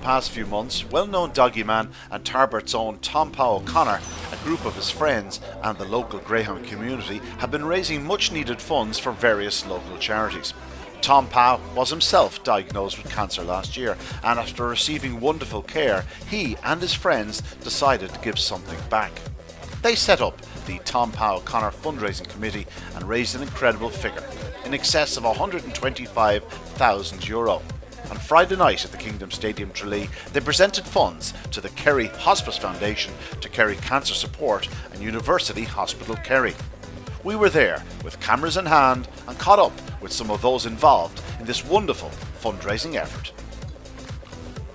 past few months, well-known doggy man and Tarbert's own Tom Pow O'Connor, a group of his friends and the local greyhound community have been raising much-needed funds for various local charities. Tom Pow was himself diagnosed with cancer last year, and after receiving wonderful care, he and his friends decided to give something back. They set up the Tom Pow O'Connor Fundraising Committee and raised an incredible figure, in excess of €125,000. On Friday night at the Kingdom Stadium Tralee, they presented funds to the Kerry Hospice Foundation, to Kerry Cancer Support and University Hospital Kerry. We were there with cameras in hand and caught up with some of those involved in this wonderful fundraising effort.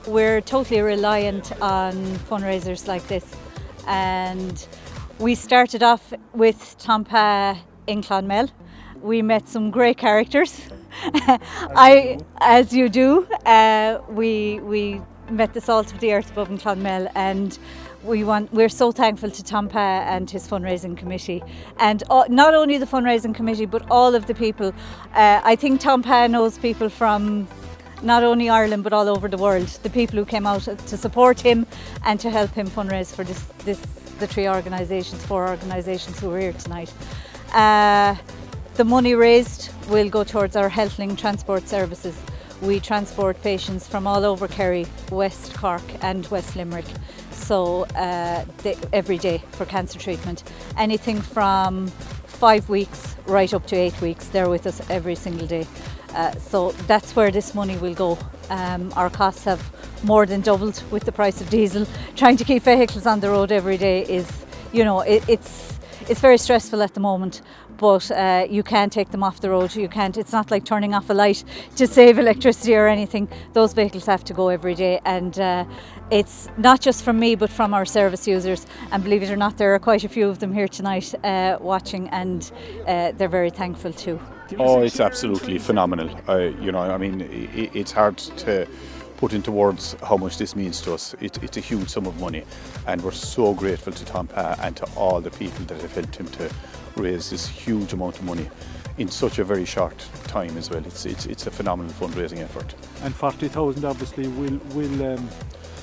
We're totally reliant on fundraisers like this, and we started off with Tom Pow in Clonmel. We met some great characters. As you do, we met the salt of the earth above in Clonmel, and we're so thankful to Tom Pow and his fundraising committee, and not only the fundraising committee but all of the people. I think Tom Pow knows people from not only Ireland but all over the world. The people who came out to support him and to help him fundraise for the four organisations who are here tonight. The money raised will go towards our HealthLink transport services. We transport patients from all over Kerry, West Cork and West Limerick, so every day for cancer treatment. Anything from 5 weeks right up to 8 weeks, they're with us every single day. So that's where this money will go. Our costs have more than doubled with the price of diesel. Trying to keep vehicles on the road every day is, it's very stressful at the moment, but you can't take them off the road. You can't. It's not like turning off a light to save electricity or anything. Those vehicles have to go every day, and it's not just from me but from our service users, and believe it or not, there are quite a few of them here tonight watching, and they're very thankful too. Oh, it's absolutely phenomenal. It's hard to put into words how much this means to us. It's a huge sum of money, and we're so grateful to Tom Pow and to all the people that have helped him to raise this huge amount of money in such a very short time as well. It's a phenomenal fundraising effort. And 40,000 obviously will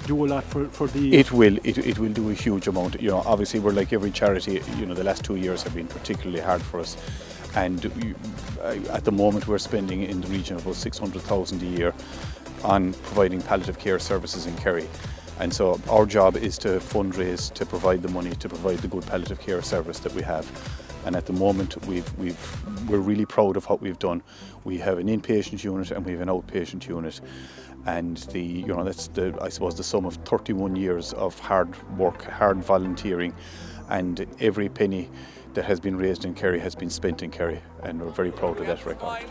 do a lot for the... It will do a huge amount. Obviously we're like every charity. The last 2 years have been particularly hard for us, and at the moment we're spending in the region of about 600,000 a year on providing palliative care services in Kerry. And so our job is to fundraise, to provide the money, to provide the good palliative care service that we have. And at the moment we're really proud of what we've done. We have an inpatient unit and we have an outpatient unit. And that's I suppose the sum of 31 years of hard work, hard volunteering, and every penny that has been raised in Kerry has been spent in Kerry, and we're very proud of that record.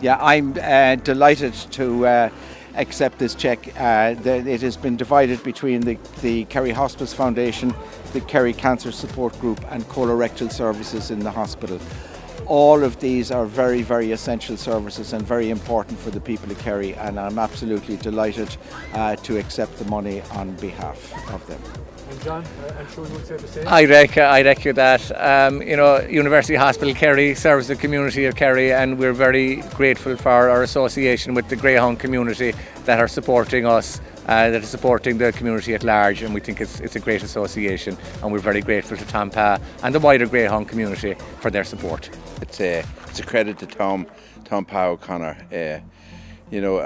Yeah, I'm delighted to accept this cheque. It has been divided between the Kerry Hospice Foundation, the Kerry Cancer Support Group and colorectal services in the hospital. All of these are very, very essential services and very important for the people of Kerry, and I'm absolutely delighted to accept the money on behalf of them. And John, I'm sure you would say the same. I'd echo that. University Hospital Kerry serves the community of Kerry, and we're very grateful for our association with the greyhound community that are supporting us, that are supporting the community at large, and we think it's a great association, and we're very grateful to Tom Pow and the wider greyhound community for their support. It's a credit to Tom Pow O'Connor. A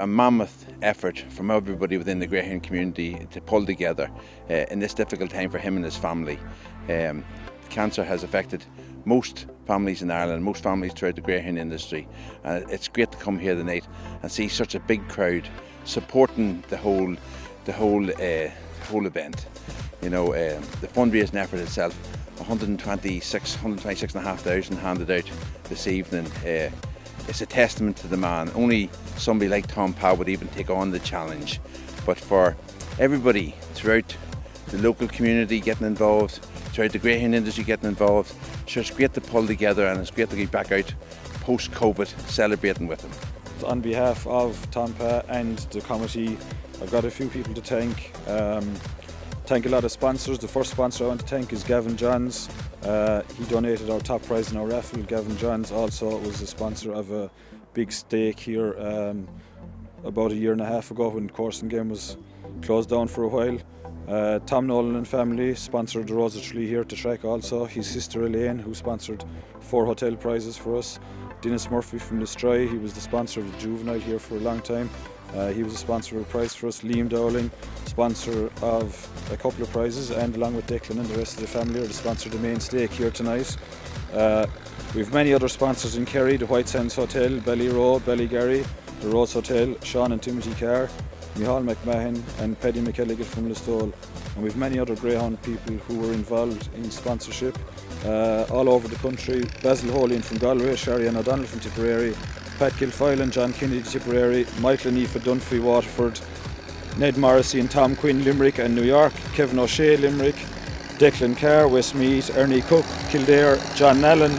mammoth effort from everybody within the greyhound community to pull together in this difficult time for him and his family. Cancer has affected most families in Ireland, most families throughout the greyhound industry. It's great to come here tonight and see such a big crowd supporting the whole event. The fundraising effort itself, 126,500 handed out this evening. It's a testament to the man. Only somebody like Tom Pow would even take on the challenge. But for everybody throughout the local community getting involved, throughout the greyhound industry getting involved, it's just great to pull together, and it's great to get back out post-COVID celebrating with him. On behalf of Tom Pow and the committee, I've got a few people to thank. Thank a lot of sponsors. The first sponsor I want to thank is Gavin Johns. He donated our top prize in our raffle. Gavin Johns also was a sponsor of a big stake here about a year and a half ago when Cork and Limerick closed down for a while. Tom Nolan and family sponsored the Rose of Tralee here at the track also. His sister Elaine, who sponsored 4 hotel prizes for us. Dennis Murphy from Listry, he was the sponsor of the juvenile here for a long time. He was a sponsor of a prize for us. Liam Dowling, sponsor of a couple of prizes, and along with Declan and the rest of the family are the sponsor of the main stake here tonight. We have many other sponsors in Kerry, the White Sands Hotel, Ballyroe, Ballygary, the Rose Hotel, Sean and Timothy Carr, Michal McMahon and Paddy McElligott from Listowel. And we have many other Greyhound people who were involved in sponsorship all over the country. Basil Holian from Galway, Sharian O'Donnell from Tipperary, Pat Kilfoyle and John Kennedy Tipperary, Michael Neafa Dunphy Waterford, Ned Morrissey and Tom Quinn Limerick and New York, Kevin O'Shea Limerick, Declan Carr Westmeath, Ernie Cook Kildare, John Allen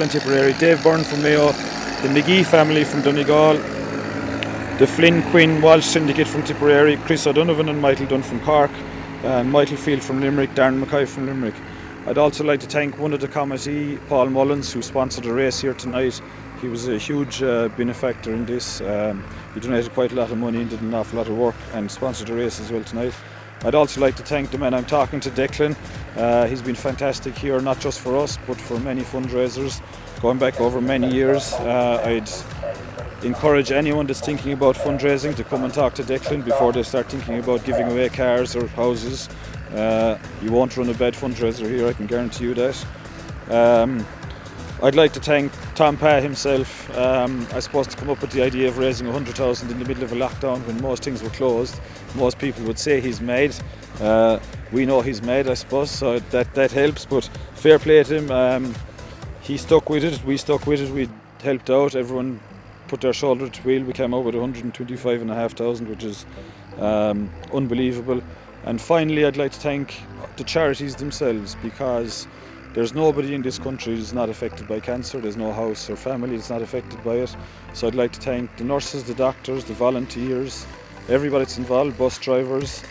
Tipperary, Dave Byrne from Mayo, the McGee family from Donegal, the Flynn Quinn Walsh Syndicate from Tipperary, Chris O'Donovan and Michael Dunn from Cork, and Michael Field from Limerick, Darren Mackay from Limerick. I'd also like to thank one of the committee, Paul Mullins, who sponsored the race here tonight. He was a huge benefactor in this. He donated quite a lot of money and did an awful lot of work and sponsored the race as well tonight. I'd also like to thank the man I'm talking to, Declan. He's been fantastic here, not just for us, but for many fundraisers, going back over many years. I'd encourage anyone that's thinking about fundraising to come and talk to Declan before they start thinking about giving away cars or houses. You won't run a bad fundraiser here, I can guarantee you that. I'd like to thank Tom Pa himself. I suppose to come up with the idea of raising 100,000 in the middle of a lockdown when most things were closed. Most people would say he's mad. We know he's mad, I suppose, so that helps, but fair play to him. He stuck with it, we stuck with it, we helped out, everyone put their shoulder to the wheel. We came out with 125,500, which is unbelievable. And finally, I'd like to thank the charities themselves, because there's nobody in this country who's not affected by cancer. There's no house or family that's not affected by it. So I'd like to thank the nurses, the doctors, the volunteers, everybody that's involved, bus drivers,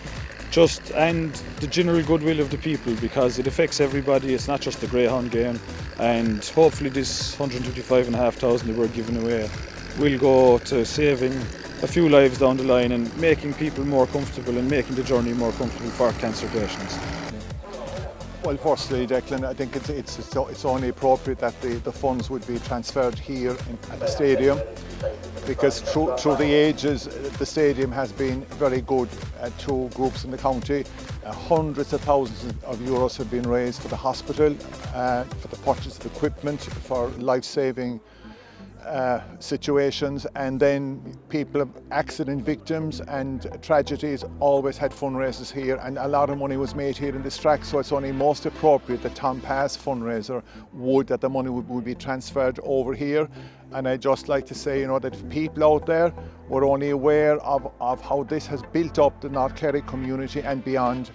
and the general goodwill of the people, because it affects everybody. It's not just the Greyhound game. And hopefully this 125,500 that we're giving away will go to saving a few lives down the line and making people more comfortable and making the journey more comfortable for cancer patients. Well, firstly, Declan, I think it's only appropriate that the funds would be transferred here at the stadium, because through the ages the stadium has been very good to groups in the county. Hundreds of thousands of euros have been raised for the hospital, for the purchase of equipment, for life-saving situations, and then people, accident victims and tragedies always had fundraisers here, and a lot of money was made here in this track, so it's only most appropriate that Tom Pa's fundraiser that the money would be transferred over here. And I'd just like to say, that if people out there were only aware of how this has built up the North Kerry community and beyond,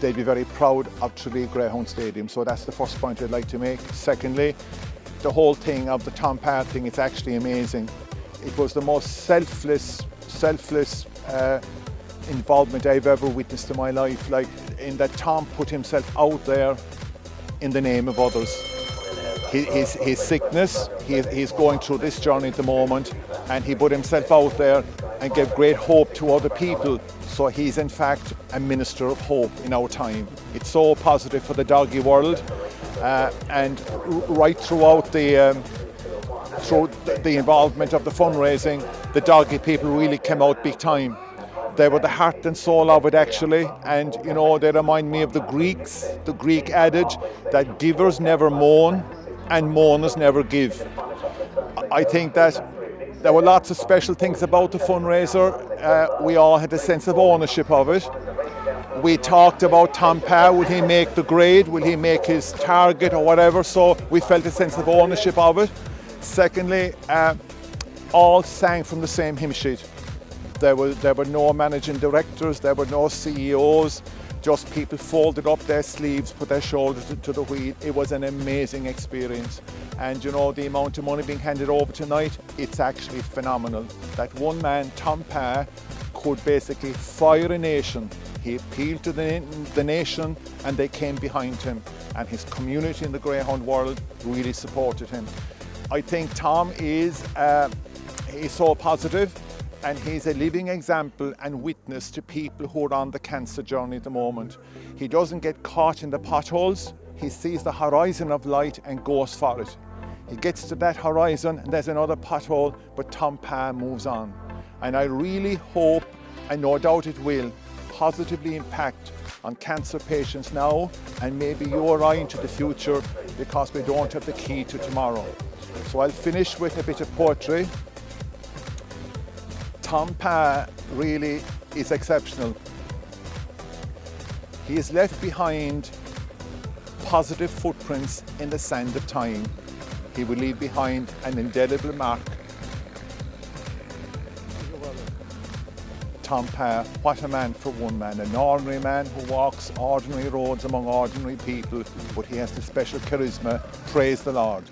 they'd be very proud of Tralee Greyhound Stadium. So that's the first point I'd like to make. Secondly, the whole thing of the Tom Pa thing, it's actually amazing. It was the most selfless involvement I've ever witnessed in my life, like in that Tom put himself out there in the name of others. His sickness, he's going through this journey at the moment, and he put himself out there and gave great hope to other people. So he's in fact a minister of hope in our time. It's so positive for the doggy world. And right throughout the involvement of the fundraising, the doggy people really came out big time. They were the heart and soul of it, actually, and they remind me of the Greek adage that givers never mourn and mourners never give. I think that there were lots of special things about the fundraiser. We all had a sense of ownership of it. We talked about Tom Pa, will he make the grade, will he make his target or whatever, so we felt a sense of ownership of it. Secondly, all sang from the same hymn sheet. There were no managing directors, there were no CEOs, just people folded up their sleeves, put their shoulders to the wheel. It was an amazing experience. And the amount of money being handed over tonight, it's actually phenomenal. That one man, Tom Pa, could basically fire a nation. He appealed to the nation, and they came behind him, and his community in the Greyhound world really supported him. I think Tom is he's so positive. and he's a living example and witness to people who are on the cancer journey at the moment. He doesn't get caught in the potholes, he sees the horizon of light and goes for it. He gets to that horizon and there's another pothole, but Tom Pa moves on. And I really hope, and no doubt it will, positively impact on cancer patients now and maybe you or I into the future, because we don't have the key to tomorrow. So I'll finish with a bit of poetry. Tom Pa really is exceptional. He has left behind positive footprints in the sand of time. He will leave behind an indelible mark. Tom Pa, what a man for one man, an ordinary man who walks ordinary roads among ordinary people, but he has the special charisma. Praise the Lord.